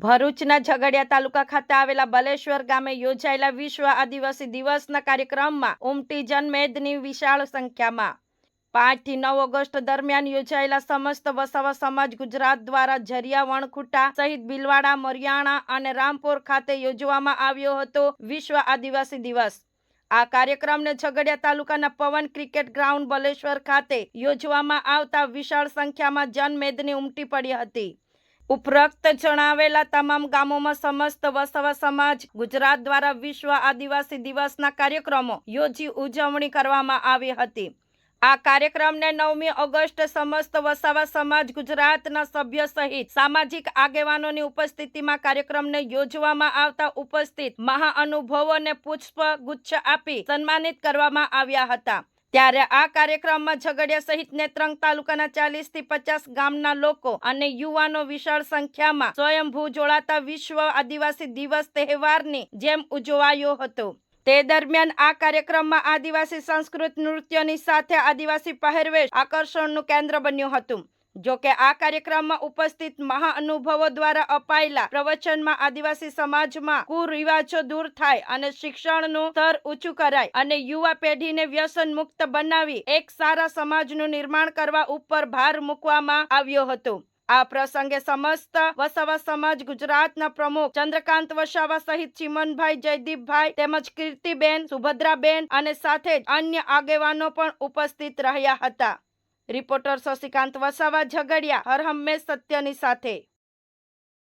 ભરૂચના ઝઘડિયા તાલુકા ખાતે આવેલા બલેશ્વર ગામે યોજાયેલા વિશ્વ આદિવાસી દિવસના કાર્યક્રમમાં ઉમટી જનમેદની વિશાળ સંખ્યામાં 5 થી 9 ઓગસ્ટ દરમિયાન યોજાયેલા સમસ્ત વસાવા સમાજ ગુજરાત દ્વારા ઝરિયા વણખુટા સહિત ભીલવાડા, મરિયાણા અને રામપુર ખાતે યોજવામાં આવ્યો હતો વિશ્વ આદિવાસી દિવસ। આ કાર્યક્રમને ઝઘડિયા તાલુકાના પવન ક્રિકેટ ગ્રાઉન્ડ બલેશ્વર ખાતે યોજવામાં આવતા વિશાળ સંખ્યામાં જનમેદની ઉમટી પડી હતી। ઉપરોક્ત જણાવેલા તમામ ગામોમાં સમસ્ત વસાવા સમાજ ગુજરાત દ્વારા વિશ્વ આદિવાસી દિવસના કાર્યક્રમો યોજી ઉજવણી કરવામાં આવી હતી। આ કાર્યક્રમને 9મી ઓગસ્ટ સમસ્ત વસાવા સમાજ ગુજરાતના સભ્ય સહિત સામાજિક આગેવાનોની ઉપસ્થિતિમાં કાર્યક્રમને યોજવામાં આવતા ઉપસ્થિત મહાઅનુભાવોને પુષ્પગુચ્છ આપી સન્માનિત કરવામાં આવ્યા હતા। ત્યારે આ કાર્યક્રમમાં ઝઘડિયા સહિત નેત્રંગ તાલુકાના 40 થી 50 ગામના લોકો અને યુવાનો વિશાળ સંખ્યામાં સ્વયંભૂ જોડાતા વિશ્વ આદિવાસી દિવસ તહેવારની જેમ ઉજવાયો હતો। તે દરમિયાન આ કાર્યક્રમમાં આદિવાસી સંસ્કૃત નૃત્યોની સાથે આદિવાસી પહેરવેશ આકર્ષણનું કેન્દ્ર બન્યું હતું। જોકે આ કાર્યક્રમમાં ઉપસ્થિત મહાઅનુભાવો દ્વારા અપાયેલા પ્રવચનમાં આદિવાસી સમાજમાં કુરિવાજો દૂર થાય અને શિક્ષણનું સ્તર ઊંચું કરાય અને યુવા પેઢીને વ્યસન મુક્ત બનાવી એક સારા સમાજનું નિર્માણ કરવા ઉપર ભાર મૂકવામાં આવ્યો હતો। આ પ્રસંગે સમસ્ત વસાવા સમાજ ગુજરાતના પ્રમુખ ચંદ્રકાંત વસાવા સહિત ચીમનભાઈ, જયદીપભાઈ તેમજ કીર્તિબેન, સુભદ્રાબેન અને સાથે જ અન્ય આગેવાનો પણ ઉપસ્થિત રહ્યા હતા। રિપોર્ટર શશિકાંત વસાવા, ઝઘડિયા, હર હંમેશ સત્યની સાથે।